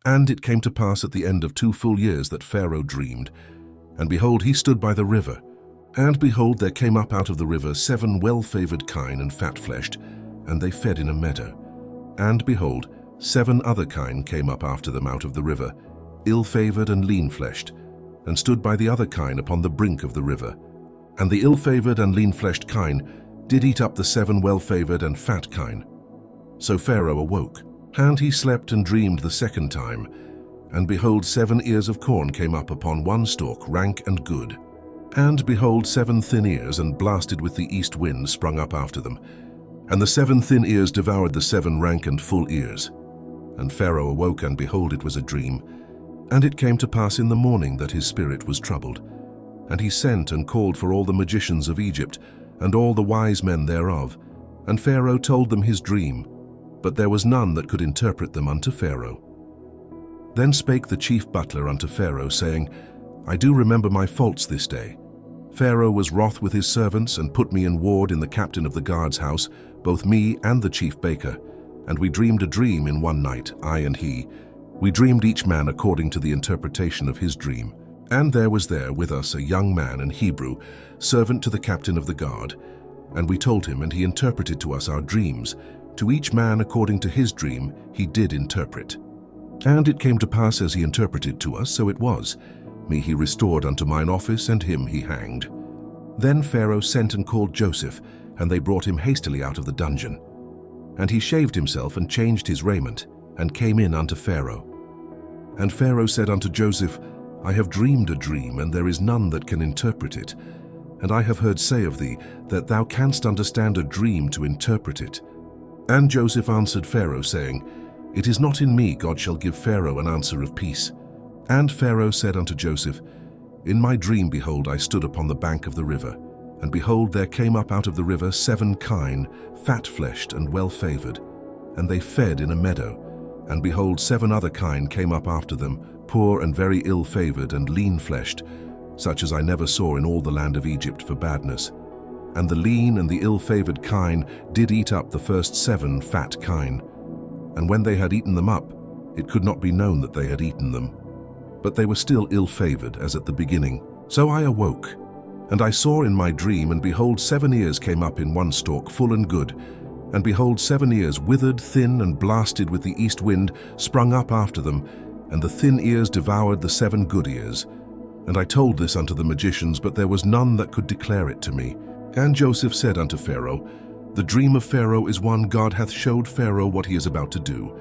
And it came to pass at the end of 2 full years that Pharaoh dreamed. And behold, he stood by the river. And behold, there came up out of the river 7 well-favored kine and fat-fleshed, and they fed in a meadow. And behold, 7 other kine came up after them out of the river, ill-favored and lean-fleshed, and stood by the other kine upon the brink of the river. And the ill-favored and lean-fleshed kine did eat up the 7 well-favored and fat kine. So Pharaoh awoke, and he slept and dreamed the second time. And behold, 7 ears of corn came up upon one stalk, rank and good. And behold, 7 thin ears, and blasted with the east wind, sprung up after them. And the 7 thin ears devoured the 7 rank and full ears. And Pharaoh awoke, and behold, it was a dream. And it came to pass in the morning that his spirit was troubled. And he sent and called for all the magicians of Egypt, and all the wise men thereof. And Pharaoh told them his dream, but there was none that could interpret them unto Pharaoh. Then spake the chief butler unto Pharaoh, saying, I do remember my faults this day. Pharaoh was wroth with his servants, and put me in ward in the captain of the guard's house, both me and the chief baker. And we dreamed a dream in one night, I and he. We dreamed each man according to the interpretation of his dream. And there was there with us a young man, an Hebrew, servant to the captain of the guard. And we told him, and he interpreted to us our dreams. To each man according to his dream he did interpret. And it came to pass as he interpreted to us, so it was. Me he restored unto mine office, and him he hanged. Then Pharaoh sent and called Joseph, and they brought him hastily out of the dungeon. And he shaved himself, and changed his raiment, and came in unto Pharaoh. And Pharaoh said unto Joseph, I have dreamed a dream, and there is none that can interpret it. And I have heard say of thee, that thou canst understand a dream to interpret it. And Joseph answered Pharaoh, saying, It is not in me God shall give Pharaoh an answer of peace. And Pharaoh said unto Joseph, In my dream, behold, I stood upon the bank of the river, and behold, there came up out of the river 7 kine, fat-fleshed and well-favored, and they fed in a meadow. And behold, 7 other kine came up after them, poor and very ill-favored and lean-fleshed, such as I never saw in all the land of Egypt for badness. And the lean and the ill-favored kine did eat up the first 7 fat kine. And when they had eaten them up, it could not be known that they had eaten them. But they were still ill-favored, as at the beginning. So I awoke, and I saw in my dream, and behold, 7 ears came up in one stalk, full and good. And behold, 7 ears, withered, thin, and blasted with the east wind, sprung up after them, and the thin ears devoured the 7 good ears. And I told this unto the magicians, but there was none that could declare it to me. And Joseph said unto Pharaoh, The dream of Pharaoh is one God hath showed Pharaoh what he is about to do.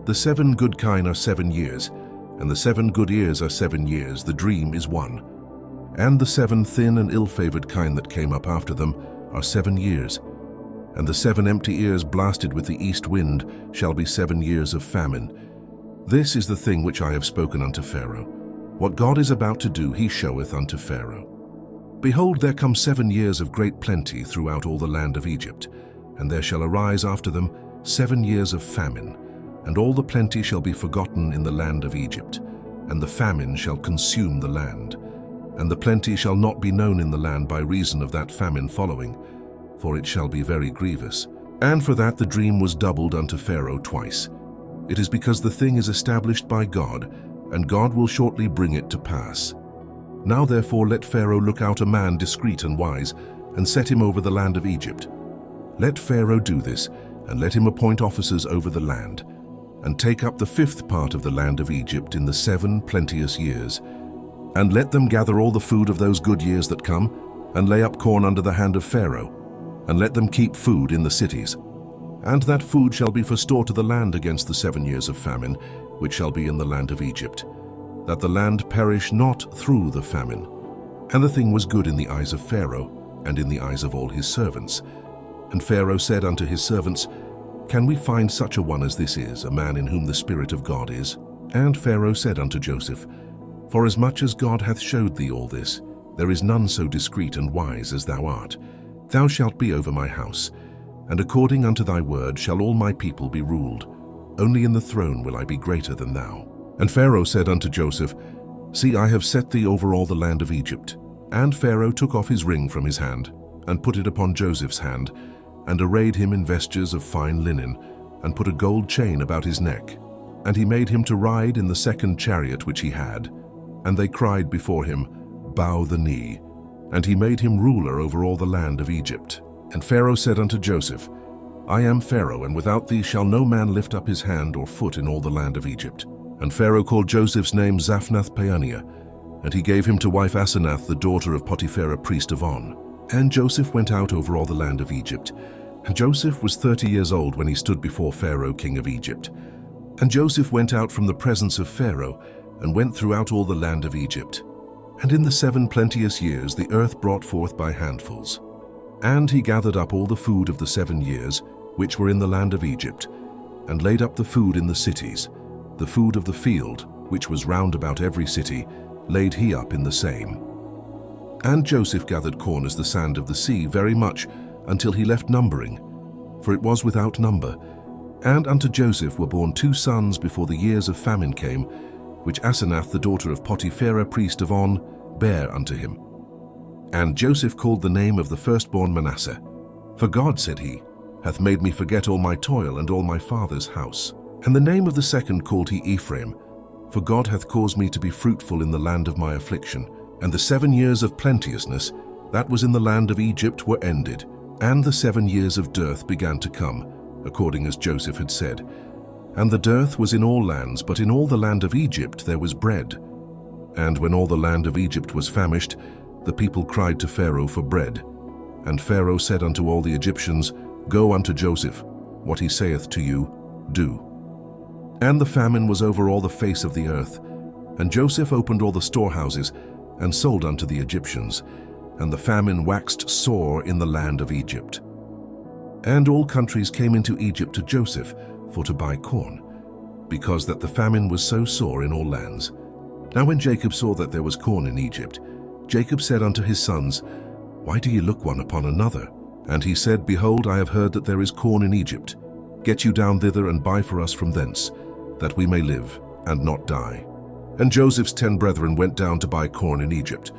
The 7 good kine are 7 years, and the 7 good ears are 7 years, the dream is one. And the 7 thin and ill-favored kine that came up after them are 7 years. And the 7 empty ears blasted with the east wind shall be 7 years of famine. This is the thing which I have spoken unto Pharaoh. What God is about to do he showeth unto Pharaoh. Behold, there come 7 years of great plenty throughout all the land of Egypt, and there shall arise after them 7 years of famine, and all the plenty shall be forgotten in the land of Egypt, and the famine shall consume the land. And the plenty shall not be known in the land by reason of that famine following, for it shall be very grievous. And for that the dream was doubled unto Pharaoh twice. It is because the thing is established by God, and God will shortly bring it to pass. Now therefore let Pharaoh look out a man discreet and wise, and set him over the land of Egypt. Let Pharaoh do this, and let him appoint officers over the land, and take up the 5th part of the land of Egypt in the 7 plenteous years. And let them gather all the food of those good years that come, and lay up corn under the hand of Pharaoh, and let them keep food in the cities. And that food shall be for store to the land against the 7 years of famine, which shall be in the land of Egypt, that the land perish not through the famine. And the thing was good in the eyes of Pharaoh, and in the eyes of all his servants. And Pharaoh said unto his servants, Can we find such a one as this is, a man in whom the Spirit of God is? And Pharaoh said unto Joseph, Forasmuch as God hath showed thee all this, there is none so discreet and wise as thou art. Thou shalt be over my house, and according unto thy word shall all my people be ruled. Only in the throne will I be greater than thou. And Pharaoh said unto Joseph, See, I have set thee over all the land of Egypt. And Pharaoh took off his ring from his hand, and put it upon Joseph's hand, and arrayed him in vestures of fine linen, and put a gold chain about his neck. And he made him to ride in the second chariot which he had. And they cried before him, Bow the knee. And he made him ruler over all the land of Egypt. And Pharaoh said unto Joseph, I am Pharaoh, and without thee shall no man lift up his hand or foot in all the land of Egypt. And Pharaoh called Joseph's name Zaphnath-Paaneah, and he gave him to wife Asenath, the daughter of Potiphar, priest of On. And Joseph went out over all the land of Egypt. And Joseph was 30 years old when he stood before Pharaoh, king of Egypt. And Joseph went out from the presence of Pharaoh, and went throughout all the land of Egypt. And in the 7 plenteous years the earth brought forth by handfuls. And he gathered up all the food of the 7 years, which were in the land of Egypt, and laid up the food in the cities. The food of the field, which was round about every city, laid he up in the same. And Joseph gathered corn as the sand of the sea very much, until he left numbering, for it was without number. And unto Joseph were born 2 sons before the years of famine came, which Asenath, the daughter of Potiphar, priest of On, bare unto him. And Joseph called the name of the firstborn Manasseh. For God, said he, hath made me forget all my toil and all my father's house. And the name of the second called he Ephraim, for God hath caused me to be fruitful in the land of my affliction. And the 7 years of plenteousness, that was in the land of Egypt, were ended, and the 7 years of dearth began to come, according as Joseph had said. And the dearth was in all lands, but in all the land of Egypt there was bread. And when all the land of Egypt was famished, the people cried to Pharaoh for bread. And Pharaoh said unto all the Egyptians, Go unto Joseph, what he saith to you, do. And the famine was over all the face of the earth. And Joseph opened all the storehouses, and sold unto the Egyptians. And the famine waxed sore in the land of Egypt. And all countries came into Egypt to Joseph, for to buy corn, because that the famine was so sore in all lands. Now when Jacob saw that there was corn in Egypt, Jacob said unto his sons, Why do ye look one upon another? And he said, Behold, I have heard that there is corn in Egypt. Get you down thither, and buy for us from thence, that we may live, and not die. And Joseph's 10 brethren went down to buy corn in Egypt.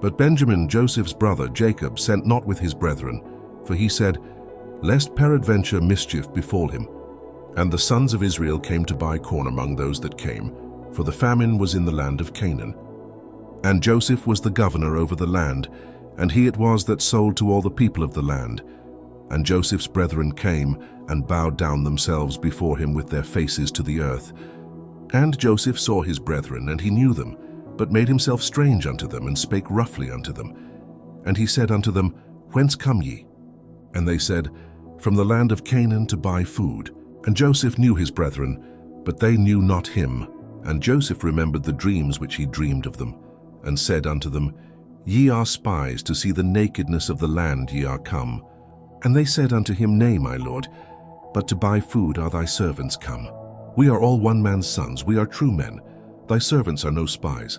But Benjamin, Joseph's brother, Jacob, sent not with his brethren, for he said, Lest peradventure mischief befall him. And the sons of Israel came to buy corn among those that came, for the famine was in the land of Canaan. And Joseph was the governor over the land, and he it was that sold to all the people of the land. And Joseph's brethren came, and bowed down themselves before him with their faces to the earth. And Joseph saw his brethren, and he knew them, but made himself strange unto them, and spake roughly unto them. And he said unto them, Whence come ye? And they said, From the land of Canaan to buy food. And Joseph knew his brethren, but they knew not him. And Joseph remembered the dreams which he dreamed of them, and said unto them, Ye are spies, to see the nakedness of the land ye are come. And they said unto him, Nay, my lord, but to buy food are thy servants come. We are all one man's sons, we are true men. Thy servants are no spies.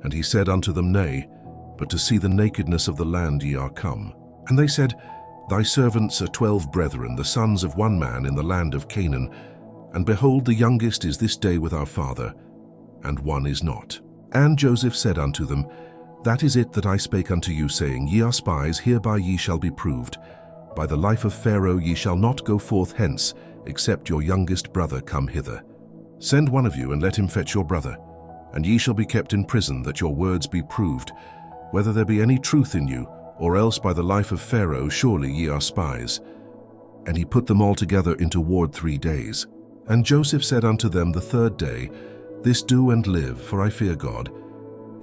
And he said unto them, Nay, but to see the nakedness of the land ye are come. And they said, Thy servants are 12 brethren, the sons of one man in the land of Canaan. And behold, the youngest is this day with our father, and one is not. And Joseph said unto them, That is it that I spake unto you, saying, Ye are spies, hereby ye shall be proved. By the life of Pharaoh ye shall not go forth hence, except your youngest brother come hither. Send one of you, and let him fetch your brother. And ye shall be kept in prison, that your words be proved, whether there be any truth in you, or else by the life of Pharaoh surely ye are spies. And he put them all together into ward 3 days. And Joseph said unto them the 3rd day, This do and live, for I fear God.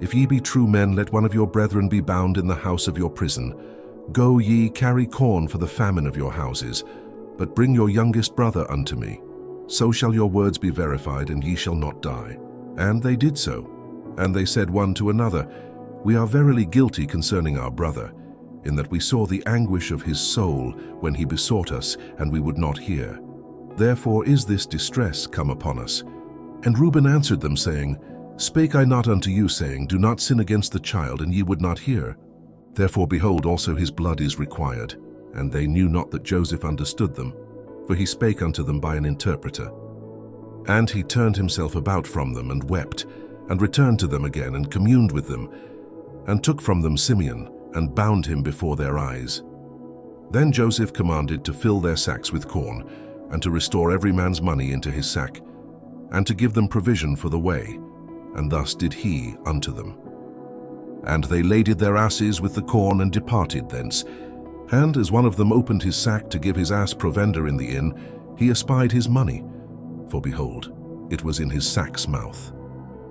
If ye be true men, let one of your brethren be bound in the house of your prison. Go ye, carry corn for the famine of your houses, but bring your youngest brother unto me. So shall your words be verified, and ye shall not die. And they did so. And they said one to another, We are verily guilty concerning our brother, in that we saw the anguish of his soul when he besought us, and we would not hear. Therefore is this distress come upon us. And Reuben answered them, saying, Spake I not unto you, saying, Do not sin against the child, and ye would not hear? Therefore, behold, also his blood is required. And they knew not that Joseph understood them, for he spake unto them by an interpreter. And he turned himself about from them, and wept, and returned to them again, and communed with them, and took from them Simeon, and bound him before their eyes. Then Joseph commanded to fill their sacks with corn, and to restore every man's money into his sack. and to give them provision for the way, and thus did he unto them. And they laded their asses with the corn and departed thence. And as one of them opened his sack to give his ass provender in the inn, he espied his money, for behold, it was in his sack's mouth.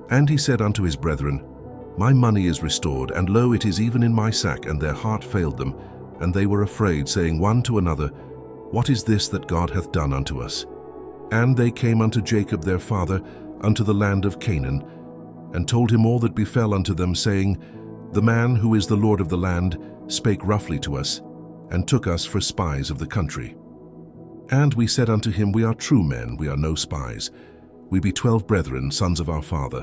And he said unto his brethren, My money is restored, and lo, it is even in my sack. And their heart failed them, and they were afraid, saying one to another, What is this that God hath done unto us? And they came unto Jacob their father, unto the land of Canaan, and told him all that befell unto them, saying, The man who is the Lord of the land spake roughly to us, and took us for spies of the country. And we said unto him, We are true men, we are no spies. We be 12 brethren, sons of our father.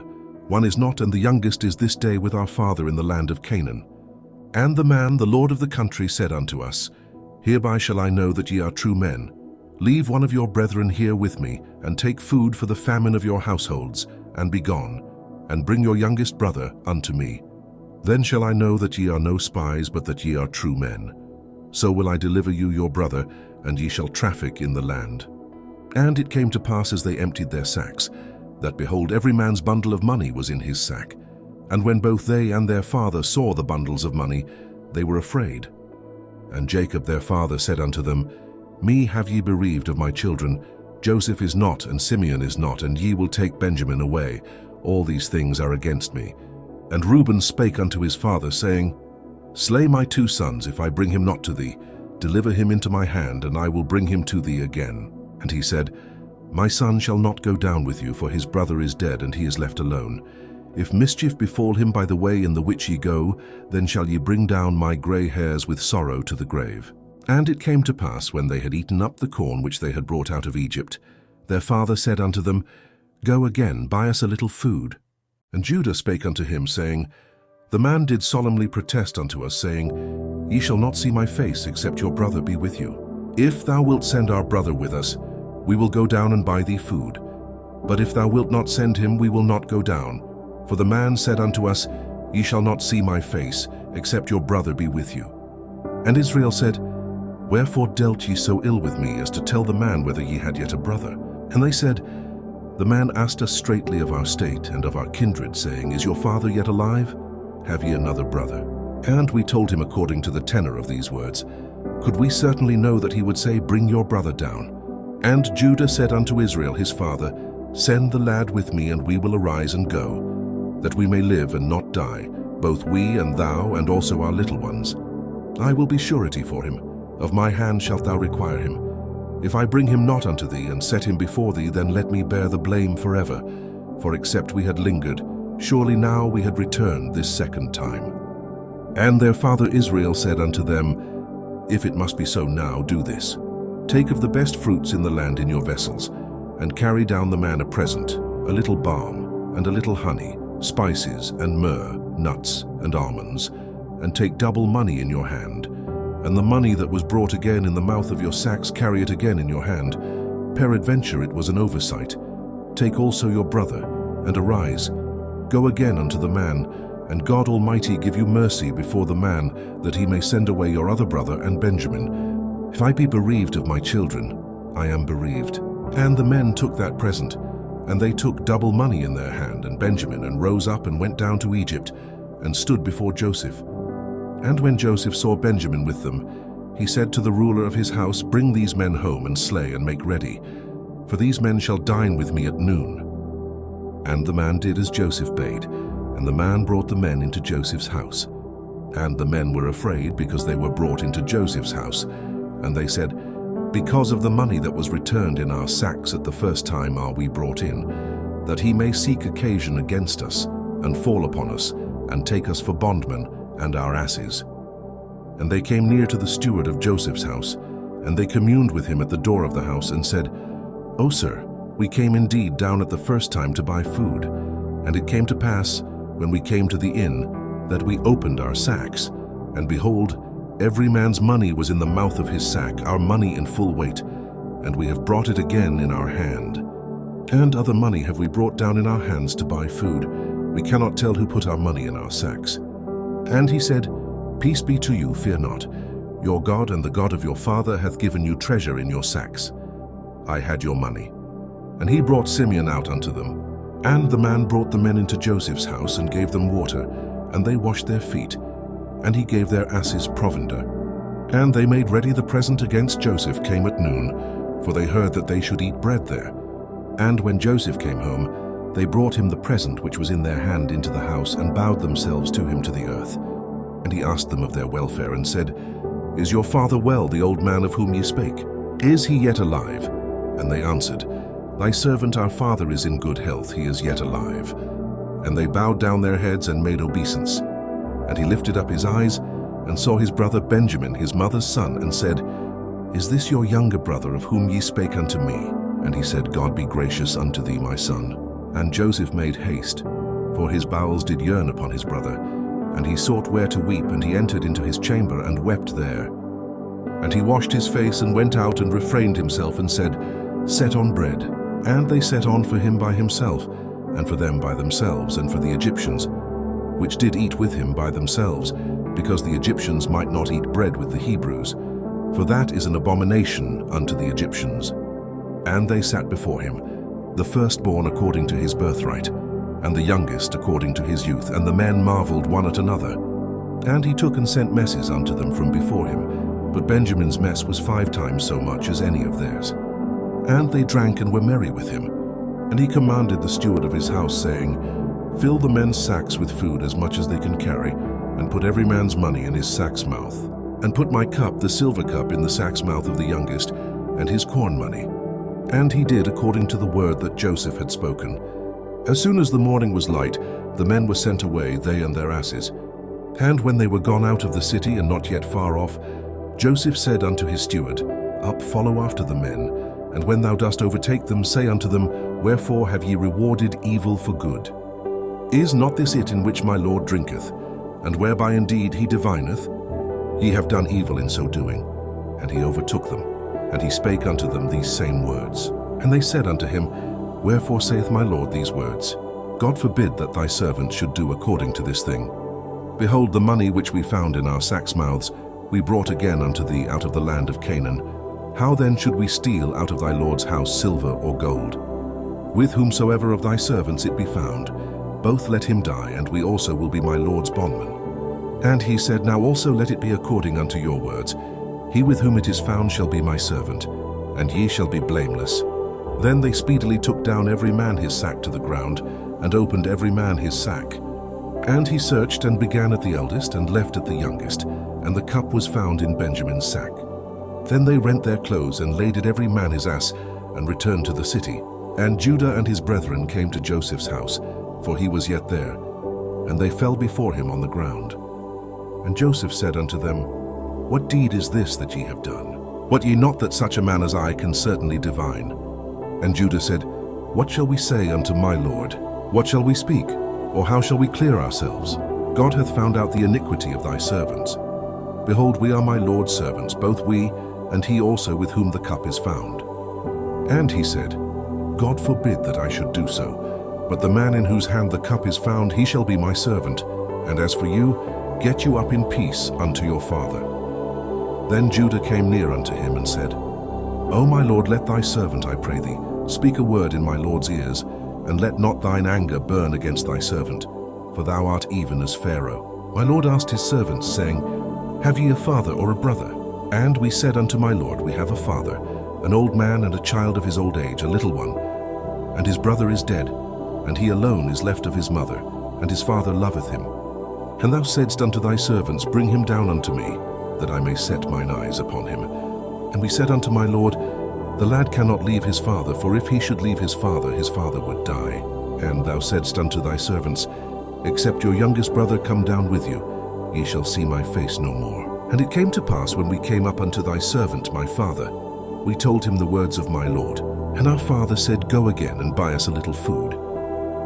One is not, and the youngest is this day with our father in the land of Canaan. And the man, the Lord of the country, said unto us, Hereby shall I know that ye are true men. Leave one of your brethren here with me, and take food for the famine of your households, and be gone, and bring your youngest brother unto me. Then shall I know that ye are no spies, but that ye are true men. So will I deliver you your brother, and ye shall traffic in the land. And it came to pass, as they emptied their sacks, that behold, every man's bundle of money was in his sack. And when both they and their father saw the bundles of money, they were afraid. And Jacob their father said unto them, Me have ye bereaved of my children. Joseph is not, and Simeon is not, and ye will take Benjamin away. All these things are against me. And Reuben spake unto his father, saying, Slay my 2 sons, if I bring him not to thee. Deliver him into my hand, and I will bring him to thee again. And he said, My son shall not go down with you, for his brother is dead, and he is left alone. If mischief befall him by the way in the which ye go, then shall ye bring down my grey hairs with sorrow to the grave. And it came to pass, when they had eaten up the corn which they had brought out of Egypt, their father said unto them, Go again, buy us a little food. And Judah spake unto him, saying, The man did solemnly protest unto us, saying, Ye shall not see my face, except your brother be with you. If thou wilt send our brother with us, we will go down and buy thee food. But if thou wilt not send him, we will not go down. For the man said unto us, Ye shall not see my face, except your brother be with you. And Israel said, Wherefore dealt ye so ill with me, as to tell the man whether ye had yet a brother? And they said, The man asked us straitly of our state and of our kindred, saying, Is your father yet alive? Have ye another brother? And we told him according to the tenor of these words. Could we certainly know that he would say, Bring your brother down? And Judah said unto Israel his father, Send the lad with me, and we will arise and go, that we may live and not die, both we and thou, and also our little ones. I will be surety for him. Of my hand shalt thou require him. If I bring him not unto thee, and set him before thee, then let me bear the blame forever. For except we had lingered, surely now we had returned this second time. And their father Israel said unto them, If it must be so now, do this. Take of the best fruits in the land in your vessels, and carry down the man a present, a little balm, and a little honey, spices, and myrrh, nuts, and almonds, and take double money in your hand. And the money that was brought again in the mouth of your sacks carry it again in your hand. Peradventure it was an oversight. Take also your brother, and arise. Go again unto the man, and God Almighty give you mercy before the man, that he may send away your other brother and Benjamin. If I be bereaved of my children, I am bereaved. And the men took that present, and they took double money in their hand, and Benjamin, and rose up and went down to Egypt, and stood before Joseph. And when Joseph saw Benjamin with them, he said to the ruler of his house, Bring these men home, and slay, and make ready, for these men shall dine with me at noon. And the man did as Joseph bade, and the man brought the men into Joseph's house. And the men were afraid, because they were brought into Joseph's house. And they said, Because of the money that was returned in our sacks at the first time are we brought in, that he may seek occasion against us, and fall upon us, and take us for bondmen, and our asses. And they came near to the steward of Joseph's house, and they communed with him at the door of the house, and said, O sir, we came indeed down at the first time to buy food. And it came to pass, when we came to the inn, that we opened our sacks, and behold, every man's money was in the mouth of his sack, our money in full weight, and we have brought it again in our hand. And other money have we brought down in our hands to buy food. We cannot tell who put our money in our sacks. And he said, Peace be to you, fear not. Your God and the God of your father hath given you treasure in your sacks. I had your money. And he brought Simeon out unto them. And the man brought the men into Joseph's house and gave them water, and they washed their feet. And he gave their asses provender. And they made ready the present against Joseph came at noon, for they heard that they should eat bread there. And when Joseph came home, they brought him the present which was in their hand into the house, and bowed themselves to him to the earth. And he asked them of their welfare, and said, Is your father well, the old man of whom ye spake? Is he yet alive? And they answered, Thy servant our father is in good health, he is yet alive. And they bowed down their heads and made obeisance. And he lifted up his eyes, and saw his brother Benjamin, his mother's son, and said, Is this your younger brother of whom ye spake unto me? And he said, God be gracious unto thee, my son. And Joseph made haste, for his bowels did yearn upon his brother. And he sought where to weep, and he entered into his chamber, and wept there. And he washed his face, and went out, and refrained himself, and said, Set on bread. And they set on for him by himself, and for them by themselves, and for the Egyptians, which did eat with him by themselves, because the Egyptians might not eat bread with the Hebrews, for that is an abomination unto the Egyptians. And they sat before him, the firstborn according to his birthright, and the youngest according to his youth, and the men marveled one at another. And he took and sent messes unto them from before him, but Benjamin's mess was 5 times so much as any of theirs. And they drank and were merry with him. And he commanded the steward of his house, saying, Fill the men's sacks with food as much as they can carry, and put every man's money in his sack's mouth. And put my cup, the silver cup, in the sack's mouth of the youngest, and his corn money. And he did according to the word that Joseph had spoken. As soon as the morning was light, the men were sent away, they and their asses. And when they were gone out of the city, and not yet far off, Joseph said unto his steward, Up, follow after the men, and when thou dost overtake them, say unto them, Wherefore have ye rewarded evil for good? Is not this it in which my Lord drinketh, and whereby indeed he divineth? Ye have done evil in so doing. And he overtook them, and he spake unto them these same words. And they said unto him, Wherefore saith my Lord these words? God forbid that thy servant should do according to this thing. Behold, the money which we found in our sacks' mouths we brought again unto thee out of the land of Canaan. How then should we steal out of thy Lord's house silver or gold? With whomsoever of thy servants it be found, both let him die, and we also will be my Lord's bondmen. And he said, Now also let it be according unto your words. He with whom it is found shall be my servant, and ye shall be blameless. Then they speedily took down every man his sack to the ground, and opened every man his sack. And he searched, and began at the eldest, and left at the youngest, and the cup was found in Benjamin's sack. Then they rent their clothes, and laded every man his ass, and returned to the city. And Judah and his brethren came to Joseph's house, for he was yet there, and they fell before him on the ground. And Joseph said unto them, What deed is this that ye have done? Wot ye not that such a man as I can certainly divine? And Judah said, What shall we say unto my Lord? What shall we speak? Or how shall we clear ourselves? God hath found out the iniquity of thy servants. Behold, we are my Lord's servants, both we, and he also with whom the cup is found. And he said, God forbid that I should do so, but the man in whose hand the cup is found, he shall be my servant. And as for you, get you up in peace unto your father. Then Judah came near unto him and said, O my Lord, let thy servant, I pray thee, speak a word in my Lord's ears, and let not thine anger burn against thy servant, for thou art even as Pharaoh. My Lord asked his servants, saying, Have ye a father or a brother? And we said unto my Lord, We have a father, an old man, and a child of his old age, a little one. And his brother is dead, and he alone is left of his mother, and his father loveth him. And thou saidst unto thy servants, Bring him down unto me, that I may set mine eyes upon him. And we said unto my Lord, The lad cannot leave his father, for if he should leave his father would die. And thou saidst unto thy servants, Except your youngest brother come down with you, ye shall see my face no more. And it came to pass, when we came up unto thy servant my father, we told him the words of my Lord. And our father said, Go again, and buy us a little food.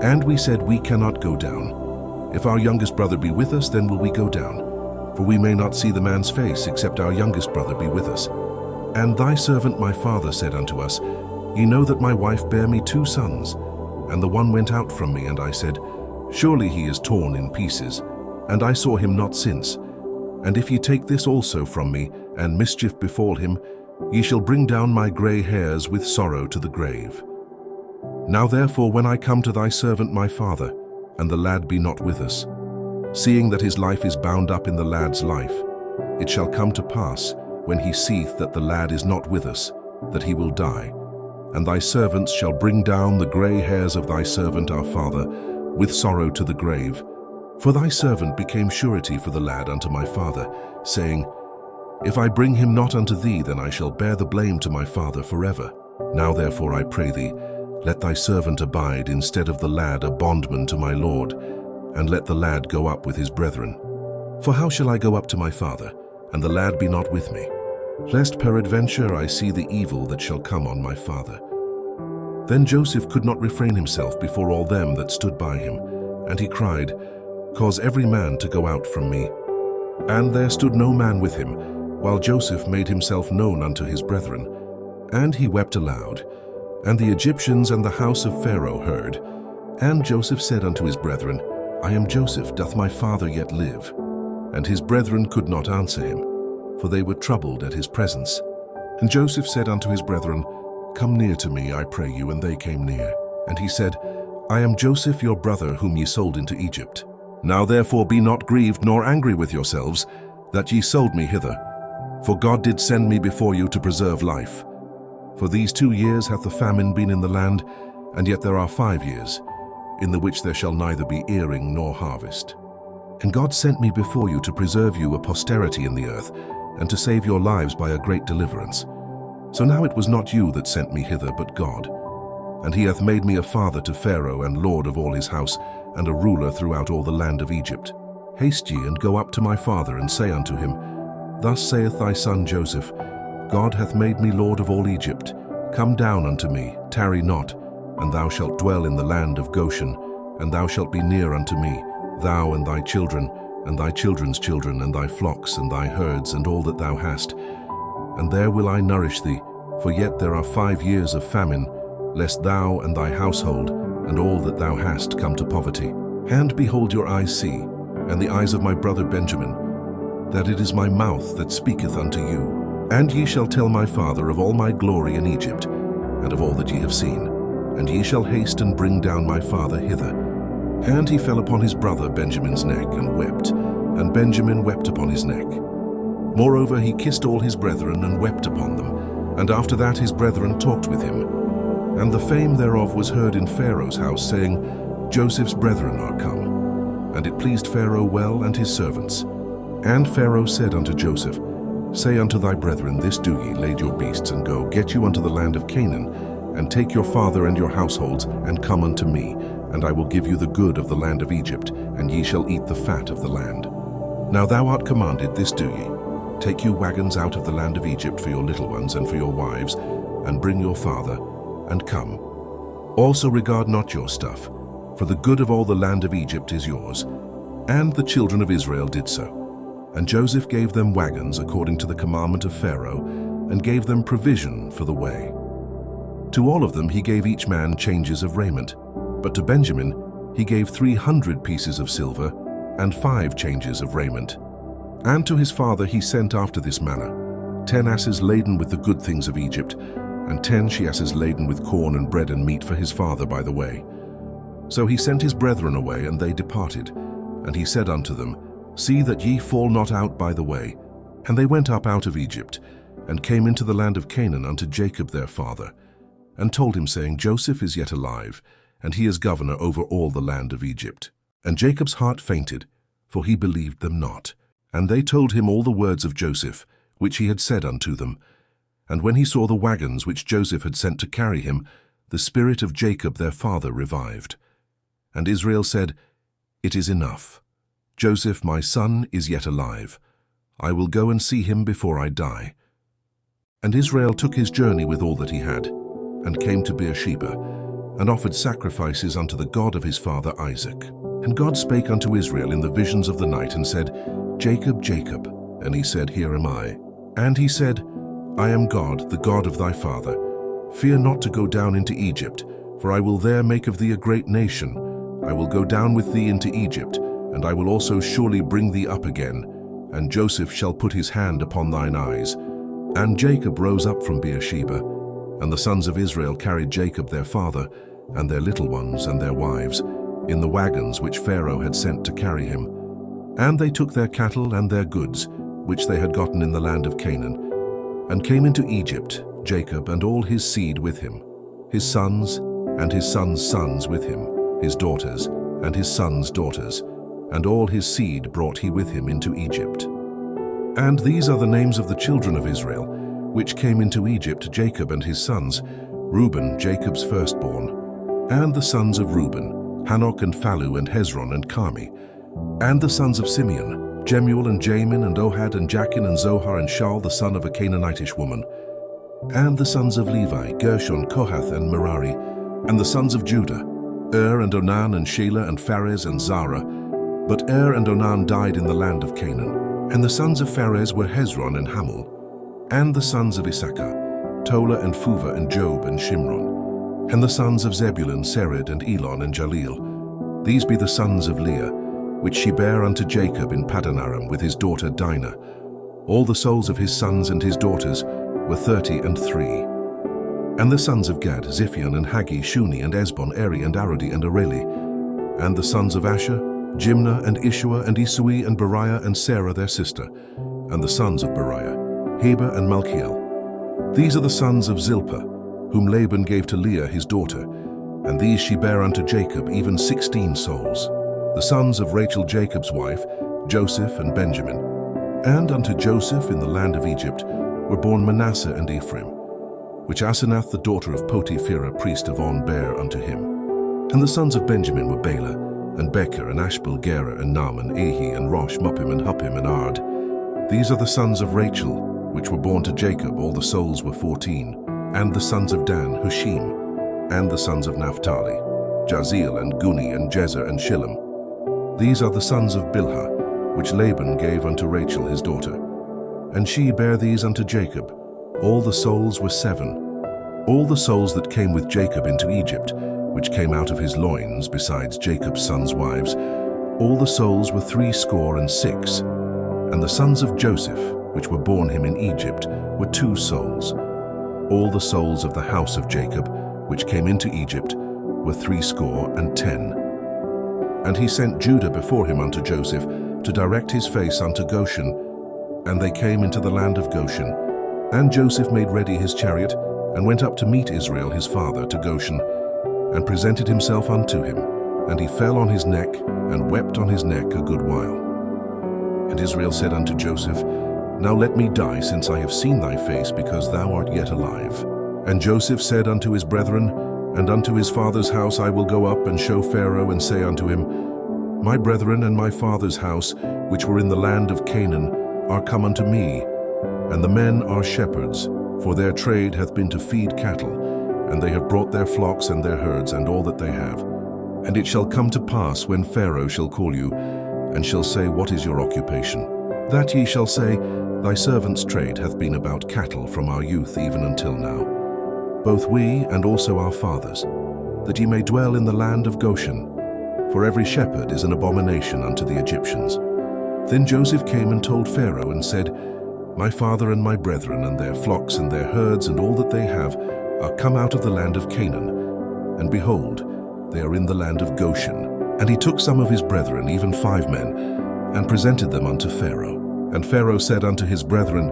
And we said, We cannot go down. If our youngest brother be with us, then will we go down. For we may not see the man's face, except our youngest brother be with us. And thy servant my father said unto us, Ye know that my wife bare me 2 sons, and the one went out from me, and I said, Surely he is torn in pieces, and I saw him not since. And if ye take this also from me, and mischief befall him, ye shall bring down my grey hairs with sorrow to the grave. Now therefore, when I come to thy servant my father, and the lad be not with us, seeing that his life is bound up in the lad's life, it shall come to pass, when he seeth that the lad is not with us, that he will die. And thy servants shall bring down the grey hairs of thy servant our father, with sorrow to the grave. For thy servant became surety for the lad unto my father, saying, If I bring him not unto thee, then I shall bear the blame to my father forever. Now therefore I pray thee, let thy servant abide instead of the lad a bondman to my lord, and let the lad go up with his brethren. For how shall I go up to my father, and the lad be not with me? Lest peradventure I see the evil that shall come on my father. Then Joseph could not refrain himself before all them that stood by him, and he cried, Cause every man to go out from me. And there stood no man with him, while Joseph made himself known unto his brethren. And he wept aloud. And the Egyptians and the house of Pharaoh heard. And Joseph said unto his brethren, I am Joseph, doth my father yet live? And his brethren could not answer him, for they were troubled at his presence. And Joseph said unto his brethren, Come near to me, I pray you. And they came near. And he said, I am Joseph your brother, whom ye sold into Egypt. Now therefore be not grieved nor angry with yourselves, that ye sold me hither. For God did send me before you to preserve life. For these 2 years hath the famine been in the land, and yet there are 5 years, in the which there shall neither be earing nor harvest. And God sent me before you to preserve you a posterity in the earth, and to save your lives by a great deliverance. So now it was not you that sent me hither, but God. And he hath made me a father to Pharaoh, and lord of all his house, and a ruler throughout all the land of Egypt. Haste ye, and go up to my father, and say unto him, Thus saith thy son Joseph, God hath made me lord of all Egypt. Come down unto me, tarry not, and thou shalt dwell in the land of Goshen, and thou shalt be near unto me, thou and thy children, and thy children's children, and thy flocks, and thy herds, and all that thou hast. And there will I nourish thee, for yet there are 5 years of famine, lest thou and thy household, and all that thou hast, come to poverty. And behold, your eyes see, and the eyes of my brother Benjamin, that it is my mouth that speaketh unto you. And ye shall tell my father of all my glory in Egypt, and of all that ye have seen. And ye shall haste and bring down my father hither. And he fell upon his brother Benjamin's neck, and wept, and Benjamin wept upon his neck. Moreover he kissed all his brethren, and wept upon them. And after that his brethren talked with him. And the fame thereof was heard in Pharaoh's house, saying, Joseph's brethren are come. And it pleased Pharaoh well, and his servants. And Pharaoh said unto Joseph, Say unto thy brethren, This do ye, lade your beasts, and go, get you unto the land of Canaan, and take your father and your households, and come unto me, and I will give you the good of the land of Egypt, and ye shall eat the fat of the land. Now thou art commanded, this do ye, take you wagons out of the land of Egypt for your little ones and for your wives, and bring your father, and come. Also regard not your stuff, for the good of all the land of Egypt is yours. And the children of Israel did so. And Joseph gave them wagons according to the commandment of Pharaoh, and gave them provision for the way. To all of them he gave each man changes of raiment, but to Benjamin he gave 300 pieces of silver, and 5 changes of raiment. And to his father he sent after this manner, 10 asses laden with the good things of Egypt, and 10 she-asses laden with corn and bread and meat for his father by the way. So he sent his brethren away, and they departed. And he said unto them, See that ye fall not out by the way. And they went up out of Egypt, and came into the land of Canaan unto Jacob their father, and told him, saying, Joseph is yet alive, and he is governor over all the land of Egypt. And Jacob's heart fainted, for he believed them not. And they told him all the words of Joseph, which he had said unto them. And when he saw the wagons which Joseph had sent to carry him, the spirit of Jacob their father revived. And Israel said, It is enough. Joseph my son is yet alive. I will go and see him before I die. And Israel took his journey with all that he had, and came to Beersheba, and offered sacrifices unto the God of his father Isaac. And God spake unto Israel in the visions of the night, and said, Jacob, Jacob. And he said, Here am I. And he said, I am God, the God of thy father. Fear not to go down into Egypt, for I will there make of thee a great nation. I will go down with thee into Egypt, and I will also surely bring thee up again, and Joseph shall put his hand upon thine eyes. And Jacob rose up from Beersheba, and the sons of Israel carried Jacob their father, and their little ones and their wives, in the wagons which Pharaoh had sent to carry him. And they took their cattle and their goods, which they had gotten in the land of Canaan, and came into Egypt, Jacob and all his seed with him, his sons and his sons' sons with him, his daughters and his sons' daughters, and all his seed brought he with him into Egypt. And these are the names of the children of Israel, which came into Egypt, Jacob and his sons, Reuben, Jacob's firstborn, and the sons of Reuben, Hanok and Phalu and Hezron and Carmi, and the sons of Simeon, Jemuel and Jamin and Ohad and Jachin and Zohar and Shaul the son of a Canaanitish woman, and the sons of Levi, Gershon, Kohath and Merari, and the sons of Judah, and Onan and Shelah and Pharez and Zara. But and Onan died in the land of Canaan. And the sons of Pharez were Hezron and Hamul, and the sons of Issachar, Tola and Phuva and Job and Shimron, and the sons of Zebulun, Sered and Elon and Jaleel. These be the sons of Leah, which she bare unto Jacob in Paddan Aram with his daughter Dinah. All the souls of his sons and his daughters were 33. And the sons of Gad, Ziphion and Haggi, Shuni and Esbon, Eri and Arodi and Areli. And the sons of Asher, Jimnah and Ishua and Isui and Beriah and Sarah their sister. And the sons of Beriah, Heber and Malchiel. These are the sons of Zilpah, whom Laban gave to Leah his daughter. And these she bare unto Jacob, even 16 souls. The sons of Rachel Jacob's wife, Joseph and Benjamin. And unto Joseph in the land of Egypt were born Manasseh and Ephraim, which Asenath the daughter of Potipherah priest of On bare unto him. And the sons of Benjamin were Bela, and Becher, and Ashbel, Gera, and Naaman, Ahi, and Rosh, Muppim, and Huppim, and Ard. These are the sons of Rachel, which were born to Jacob, all the souls were 14. And the sons of Dan, Hushim, and the sons of Naphtali, Jaziel, and Guni, and Jezer, and Shillem. These are the sons of Bilhah, which Laban gave unto Rachel his daughter. And she bare these unto Jacob. All the souls were 7. All the souls that came with Jacob into Egypt, which came out of his loins, besides Jacob's sons' wives, all the souls were 66. And the sons of Joseph, which were born him in Egypt, were 2 souls. All the souls of the house of Jacob, which came into Egypt, were 70. And he sent Judah before him unto Joseph, to direct his face unto Goshen. And they came into the land of Goshen. And Joseph made ready his chariot, and went up to meet Israel his father to Goshen, and presented himself unto him. And he fell on his neck, and wept on his neck a good while. And Israel said unto Joseph, Now let me die, since I have seen thy face, because thou art yet alive. And Joseph said unto his brethren, and unto his father's house, I will go up and show Pharaoh, and say unto him, My brethren and my father's house, which were in the land of Canaan, are come unto me, and the men are shepherds, for their trade hath been to feed cattle, and they have brought their flocks and their herds and all that they have. And it shall come to pass, when Pharaoh shall call you, and shall say, What is your occupation? That ye shall say, Thy servant's trade hath been about cattle from our youth even until now, both we and also our fathers, that ye may dwell in the land of Goshen, for every shepherd is an abomination unto the Egyptians. Then Joseph came and told Pharaoh, and said, My father and my brethren and their flocks and their herds and all that they have are come out of the land of Canaan, and behold, they are in the land of Goshen. And he took some of his brethren, even 5 men, and presented them unto Pharaoh. And Pharaoh said unto his brethren,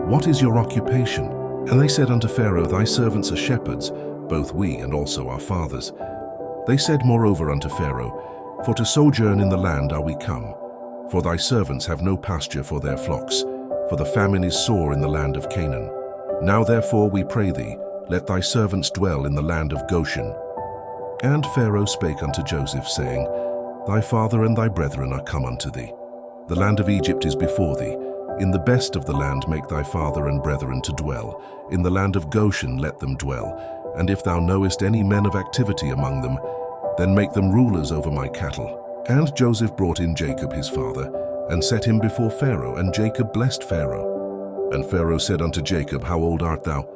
What is your occupation? And they said unto Pharaoh, Thy servants are shepherds, both we and also our fathers. They said moreover unto Pharaoh, For to sojourn in the land are we come, for thy servants have no pasture for their flocks, for the famine is sore in the land of Canaan. Now therefore we pray thee, let thy servants dwell in the land of Goshen. And Pharaoh spake unto Joseph, saying, Thy father and thy brethren are come unto thee. The land of Egypt is before thee. In the best of the land make thy father and brethren to dwell. In the land of Goshen let them dwell. And if thou knowest any men of activity among them, then make them rulers over my cattle. And Joseph brought in Jacob his father, and set him before Pharaoh, and Jacob blessed Pharaoh. And Pharaoh said unto Jacob, How old art thou?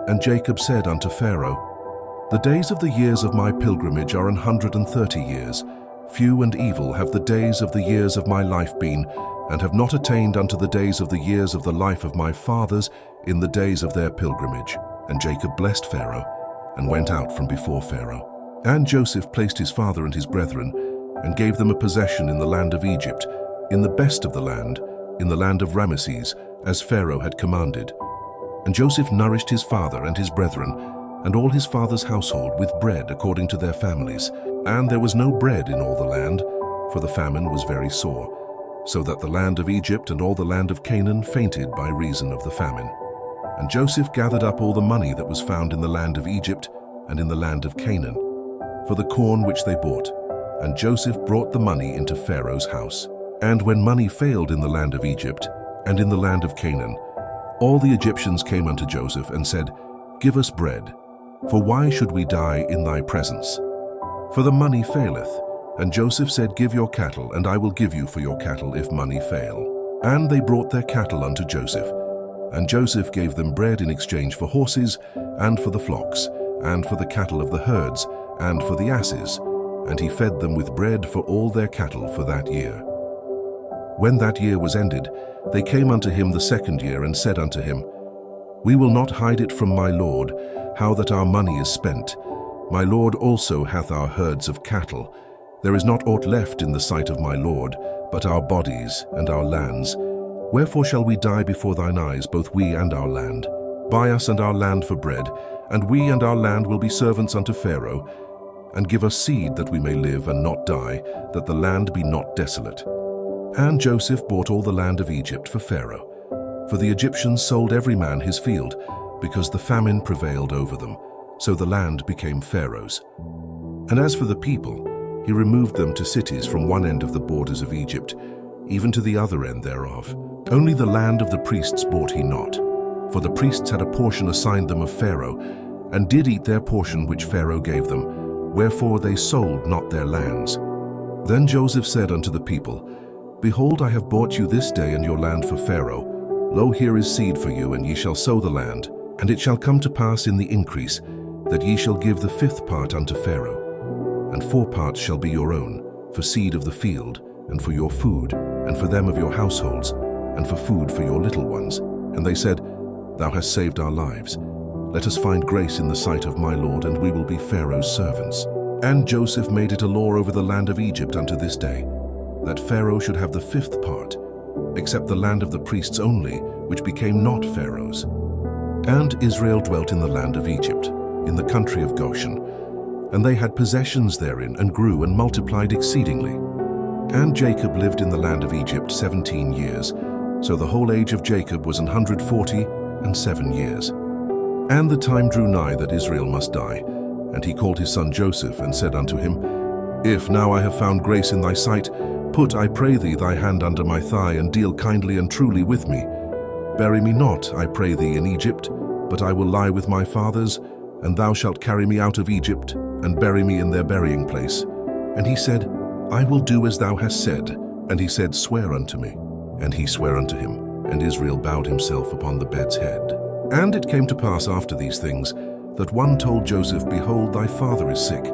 And Jacob said unto Pharaoh, The days of the years of my pilgrimage are 130 years. Few and evil have the days of the years of my life been, and have not attained unto the days of the years of the life of my fathers in the days of their pilgrimage. And Jacob blessed Pharaoh, and went out from before Pharaoh. And Joseph placed his father and his brethren, and gave them a possession in the land of Egypt, in the best of the land, in the land of Ramesses, as Pharaoh had commanded. And Joseph nourished his father and his brethren, and all his father's household with bread according to their families. And there was no bread in all the land, for the famine was very sore, so that the land of Egypt and all the land of Canaan fainted by reason of the famine. And Joseph gathered up all the money that was found in the land of Egypt and in the land of Canaan, for the corn which they bought. And Joseph brought the money into Pharaoh's house. And when money failed in the land of Egypt and in the land of Canaan, all the Egyptians came unto Joseph and said, Give us bread, for why should we die in thy presence? For the money faileth. And Joseph said, Give your cattle, and I will give you for your cattle if money fail. And they brought their cattle unto Joseph. And Joseph gave them bread in exchange for horses, and for the flocks, and for the cattle of the herds, and for the asses. And he fed them with bread for all their cattle for that year. When that year was ended, they came unto him the second year, and said unto him, We will not hide it from my lord, how that our money is spent. My lord also hath our herds of cattle. There is not aught left in the sight of my lord, but our bodies and our lands. Wherefore shall we die before thine eyes, both we and our land? Buy us and our land for bread, and we and our land will be servants unto Pharaoh, and give us seed that we may live and not die, that the land be not desolate. And Joseph bought all the land of Egypt for Pharaoh. For the Egyptians sold every man his field, because the famine prevailed over them. So the land became Pharaoh's. And as for the people, he removed them to cities from one end of the borders of Egypt, even to the other end thereof. Only the land of the priests bought he not. For the priests had a portion assigned them of Pharaoh, and did eat their portion which Pharaoh gave them, wherefore they sold not their lands. Then Joseph said unto the people, Behold, I have bought you this day and your land for Pharaoh. Lo, here is seed for you, and ye shall sow the land. And it shall come to pass in the increase, that ye shall give the 5th part unto Pharaoh. And 4 parts shall be your own, for seed of the field, and for your food, and for them of your households, and for food for your little ones. And they said, Thou hast saved our lives. Let us find grace in the sight of my lord, and we will be Pharaoh's servants. And Joseph made it a law over the land of Egypt unto this day, that Pharaoh should have the 5th part, except the land of the priests only, which became not Pharaoh's. And Israel dwelt in the land of Egypt, in the country of Goshen, and they had possessions therein, and grew and multiplied exceedingly. And Jacob lived in the land of Egypt 17 years, so the whole age of Jacob was 147 years. And the time drew nigh that Israel must die, and he called his son Joseph, and said unto him, If now I have found grace in thy sight, put, I pray thee, thy hand under my thigh, and deal kindly and truly with me. Bury me not, I pray thee, in Egypt, but I will lie with my fathers, and thou shalt carry me out of Egypt, and bury me in their burying place. And he said, I will do as thou hast said. And he said, Swear unto me. And he sware unto him, and Israel bowed himself upon the bed's head. And it came to pass after these things, that one told Joseph, Behold, thy father is sick.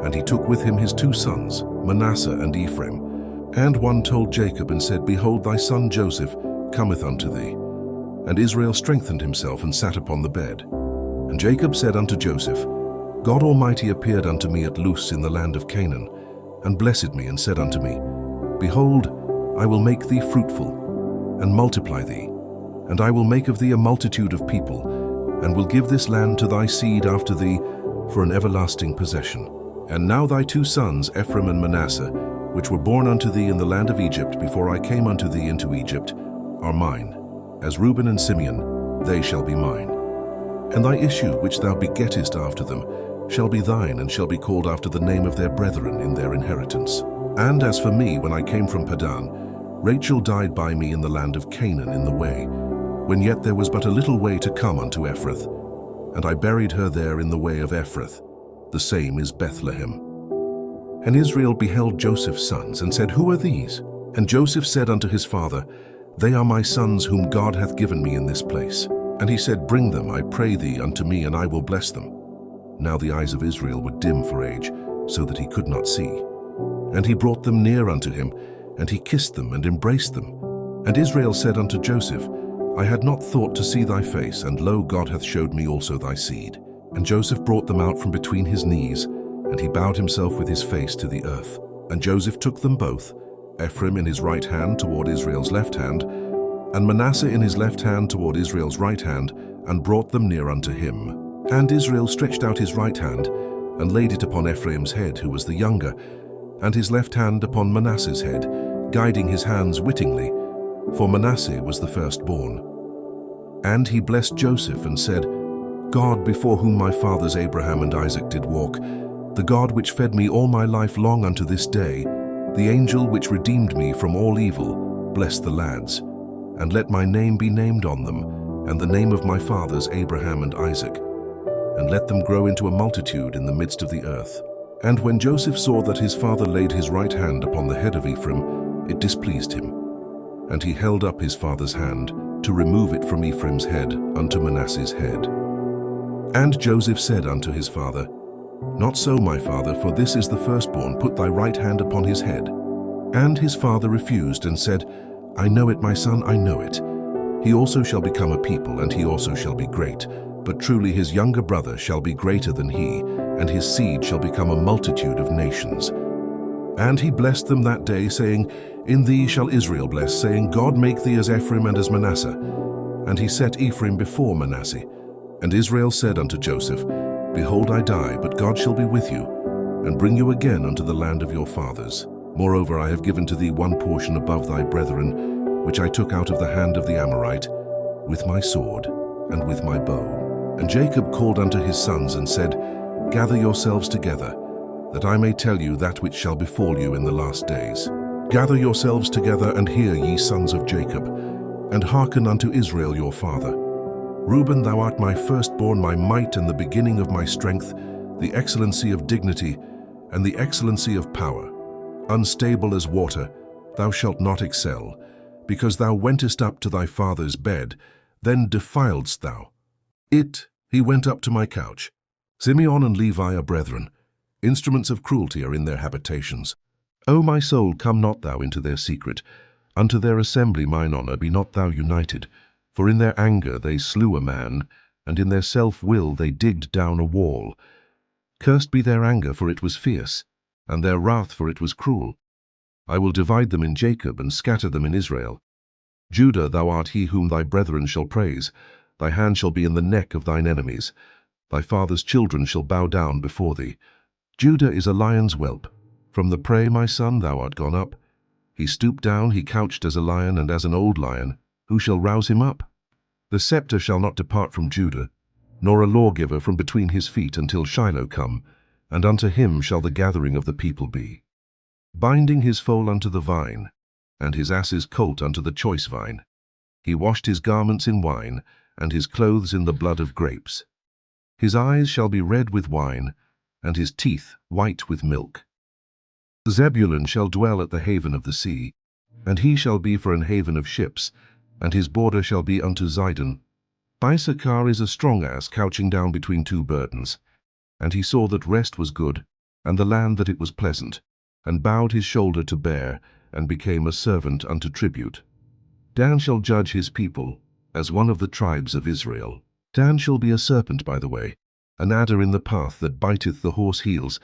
And he took with him his 2 sons, Manasseh and Ephraim. And one told Jacob, and said, Behold, thy son Joseph cometh unto thee. And Israel strengthened himself, and sat upon the bed. And Jacob said unto Joseph, God Almighty appeared unto me at Luz in the land of Canaan, and blessed me, and said unto me, Behold, I will make thee fruitful, and multiply thee, and I will make of thee a multitude of people, and will give this land to thy seed after thee for an everlasting possession. And now thy 2 sons, Ephraim and Manasseh, which were born unto thee in the land of Egypt before I came unto thee into Egypt, are mine. As Reuben and Simeon, they shall be mine. And thy issue, which thou begettest after them, shall be thine, and shall be called after the name of their brethren in their inheritance. And as for me, when I came from Padan, Rachel died by me in the land of Canaan in the way, when yet there was but a little way to come unto Ephrath. And I buried her there in the way of Ephrath. The same is Bethlehem. And Israel beheld Joseph's sons, and said, Who are these? And Joseph said unto his father, They are my sons whom God hath given me in this place. And he said, Bring them, I pray thee, unto me, and I will bless them. Now the eyes of Israel were dim for age, so that he could not see. And he brought them near unto him, and he kissed them and embraced them. And Israel said unto Joseph, I had not thought to see thy face, and lo, God hath showed me also thy seed. And Joseph brought them out from between his knees, and he bowed himself with his face to the earth. And Joseph took them both, Ephraim in his right hand toward Israel's left hand, and Manasseh in his left hand toward Israel's right hand, and brought them near unto him. And Israel stretched out his right hand, and laid it upon Ephraim's head, who was the younger, and his left hand upon Manasseh's head, guiding his hands wittingly, for Manasseh was the firstborn. And he blessed Joseph, and said, God, before whom my fathers Abraham and Isaac did walk, the God which fed me all my life long unto this day, the angel which redeemed me from all evil, bless the lads, and let my name be named on them, and the name of my fathers Abraham and Isaac, and let them grow into a multitude in the midst of the earth. And when Joseph saw that his father laid his right hand upon the head of Ephraim, it displeased him. And he held up his father's hand, to remove it from Ephraim's head unto Manasseh's head. And Joseph said unto his father, Not so, my father, for this is the firstborn, put thy right hand upon his head. And his father refused, and said, I know it, my son, I know it. He also shall become a people, and he also shall be great. But truly his younger brother shall be greater than he, and his seed shall become a multitude of nations. And he blessed them that day, saying, In thee shall Israel bless, saying, God make thee as Ephraim and as Manasseh. And he set Ephraim before Manasseh. And Israel said unto Joseph, Behold, I die, but God shall be with you, and bring you again unto the land of your fathers. Moreover, I have given to thee one portion above thy brethren, which I took out of the hand of the Amorite, with my sword and with my bow. And Jacob called unto his sons, and said, Gather yourselves together, that I may tell you that which shall befall you in the last days. Gather yourselves together, and hear, ye sons of Jacob, and hearken unto Israel your father. Reuben, thou art my firstborn, my might, and the beginning of my strength, the excellency of dignity, and the excellency of power. Unstable as water, thou shalt not excel, because thou wentest up to thy father's bed, then defiledst thou it. He went up to my couch. Simeon and Levi are brethren. Instruments of cruelty are in their habitations. O my soul, come not thou into their secret. Unto their assembly, mine honor, be not thou united. For in their anger they slew a man, and in their self-will they digged down a wall. Cursed be their anger, for it was fierce, and their wrath, for it was cruel. I will divide them in Jacob, and scatter them in Israel. Judah, thou art he whom thy brethren shall praise. Thy hand shall be in the neck of thine enemies. Thy father's children shall bow down before thee. Judah is a lion's whelp. From the prey, my son, thou art gone up. He stooped down, he couched as a lion and as an old lion. Who shall rouse him up? The scepter shall not depart from Judah, nor a lawgiver from between his feet, until Shiloh come, and unto him shall the gathering of the people be. Binding his foal unto the vine, and his ass's colt unto the choice vine. He washed his garments in wine, and his clothes in the blood of grapes. His eyes shall be red with wine, and his teeth white with milk. Zebulun shall dwell at the haven of the sea, and he shall be for an haven of ships, and his border shall be unto Zidon. Issachar is a strong ass couching down between two burdens. And he saw that rest was good, and the land that it was pleasant, and bowed his shoulder to bear, and became a servant unto tribute. Dan shall judge his people, as one of the tribes of Israel. Dan shall be a serpent by the way, an adder in the path that biteth the horse heels,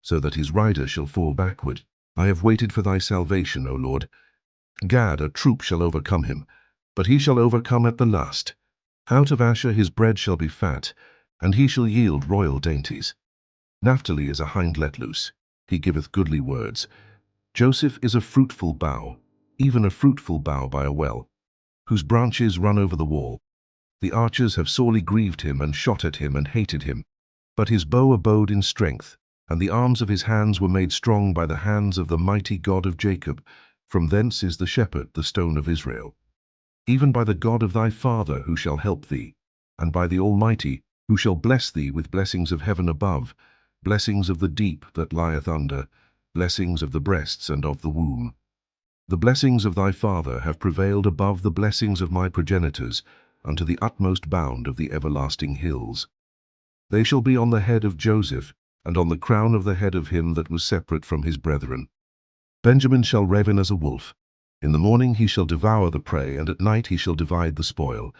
so that his rider shall fall backward. I have waited for thy salvation, O Lord. Gad, a troop shall overcome him, but he shall overcome at the last. Out of Asher his bread shall be fat, and he shall yield royal dainties. Naphtali is a hind let loose, he giveth goodly words. Joseph is a fruitful bough, even a fruitful bough by a well, whose branches run over the wall. The archers have sorely grieved him, and shot at him, and hated him. But his bow abode in strength, and the arms of his hands were made strong by the hands of the mighty God of Jacob. From thence is the shepherd, the stone of Israel. Even by the God of thy father, who shall help thee, and by the Almighty, who shall bless thee with blessings of heaven above, blessings of the deep that lieth under, blessings of the breasts and of the womb. The blessings of thy father have prevailed above the blessings of my progenitors, unto the utmost bound of the everlasting hills. They shall be on the head of Joseph, and on the crown of the head of him that was separate from his brethren. Benjamin shall raven as a wolf. In the morning he shall devour the prey, and at night he shall divide the spoil.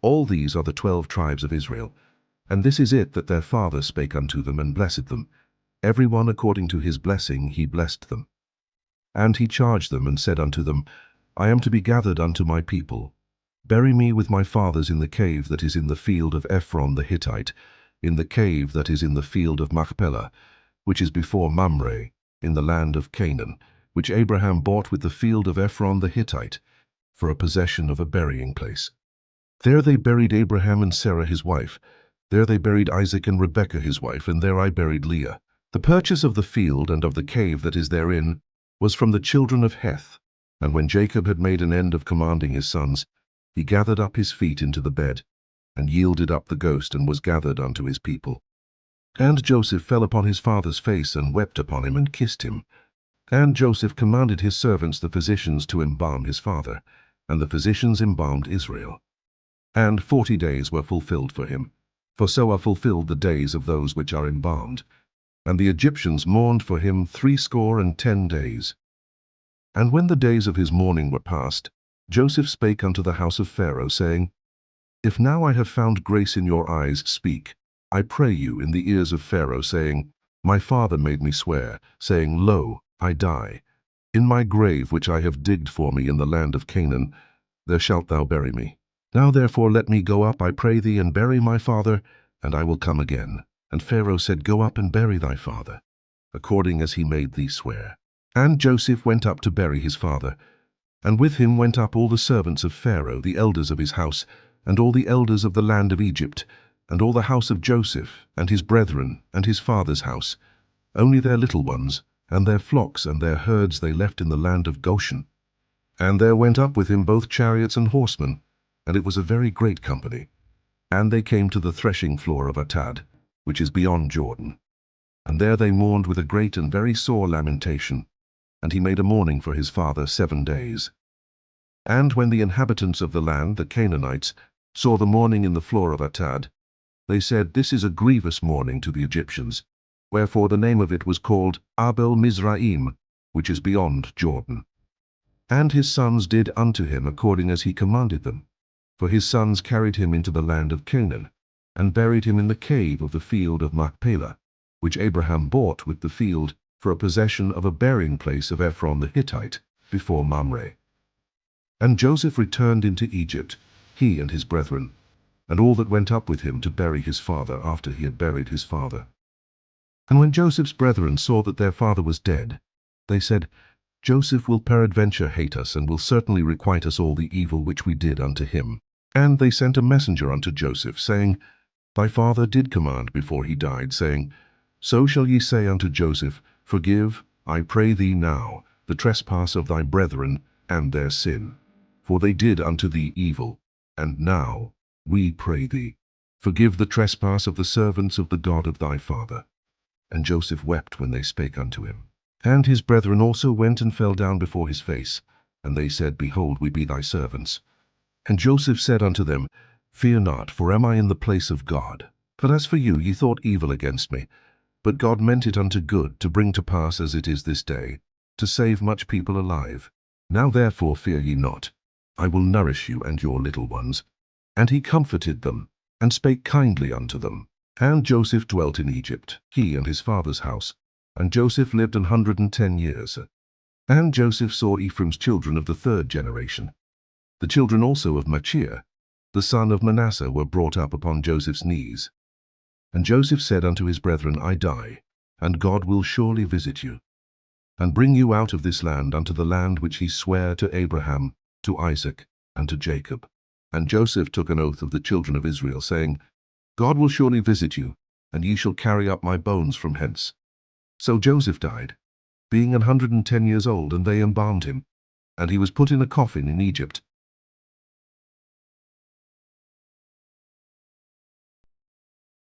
All these are the 12 tribes of Israel. And this is it that their father spake unto them, and blessed them. every one according to his blessing he blessed them. And he charged them and said unto them, I am to be gathered unto my people. Bury me with my fathers in the cave that is in the field of Ephron the Hittite, in the cave that is in the field of Machpelah, which is before Mamre, in the land of Canaan, which Abraham bought with the field of Ephron the Hittite, for a possession of a burying place. There they buried Abraham and Sarah his wife. There they buried Isaac and Rebekah his wife, and there I buried Leah. The purchase of the field and of the cave that is therein was from the children of Heth. And when Jacob had made an end of commanding his sons, he gathered up his feet into the bed, and yielded up the ghost, and was gathered unto his people. And Joseph fell upon his father's face, and wept upon him, and kissed him. And Joseph commanded his servants the physicians to embalm his father, and the physicians embalmed Israel. And 40 days were fulfilled for him, for so are fulfilled the days of those which are embalmed. And the Egyptians mourned for him 60 days. And when the days of his mourning were past, Joseph spake unto the house of Pharaoh, saying, If now I have found grace in your eyes, speak, I pray you, in the ears of Pharaoh, saying, My father made me swear, saying, Lo, I die. In my grave which I have digged for me in the land of Canaan, there shalt thou bury me. Now therefore let me go up, I pray thee, and bury my father, and I will come again. And Pharaoh said, Go up and bury thy father, according as he made thee swear. And Joseph went up to bury his father, and with him went up all the servants of Pharaoh, the elders of his house, and all the elders of the land of Egypt, and all the house of Joseph, and his brethren, and his father's house. Only their little ones, and their flocks, and their herds they left in the land of Goshen. And there went up with him both chariots and horsemen, and it was a very great company. And they came to the threshing floor of Atad, which is beyond Jordan. And there they mourned with a great and very sore lamentation, and he made a mourning for his father 7 days. And when the inhabitants of the land, the Canaanites, saw the mourning in the floor of Atad, they said, This is a grievous mourning to the Egyptians. Wherefore the name of it was called Abel Mizraim, which is beyond Jordan. And his sons did unto him according as he commanded them. For his sons carried him into the land of Canaan, and buried him in the cave of the field of Machpelah, which Abraham bought with the field for a possession of a burying place of Ephron the Hittite, before Mamre. And Joseph returned into Egypt, he and his brethren, and all that went up with him to bury his father after he had buried his father. And when Joseph's brethren saw that their father was dead, they said, Joseph will peradventure hate us, and will certainly requite us all the evil which we did unto him. And they sent a messenger unto Joseph, saying, Thy father did command before he died, saying, So shall ye say unto Joseph, Forgive, I pray thee now, the trespass of thy brethren, and their sin. For they did unto thee evil, and now, we pray thee, forgive the trespass of the servants of the God of thy father. And Joseph wept when they spake unto him. And his brethren also went and fell down before his face, and they said, Behold, we be thy servants. And Joseph said unto them, Fear not, for am I in the place of God? But as for you, ye thought evil against me, but God meant it unto good, to bring to pass as it is this day, to save much people alive. Now therefore fear ye not, I will nourish you and your little ones. And he comforted them, and spake kindly unto them. And Joseph dwelt in Egypt, he and his father's house. And Joseph lived 110 years. And Joseph saw Ephraim's children of the 3rd generation. The children also of Machir, the son of Manasseh, were brought up upon Joseph's knees. And Joseph said unto his brethren, I die, and God will surely visit you, and bring you out of this land unto the land which he sware to Abraham, to Isaac, and to Jacob. And Joseph took an oath of the children of Israel, saying, God will surely visit you, and ye shall carry up my bones from hence. So Joseph died, being 110 years old, and they embalmed him. And he was put in a coffin in Egypt,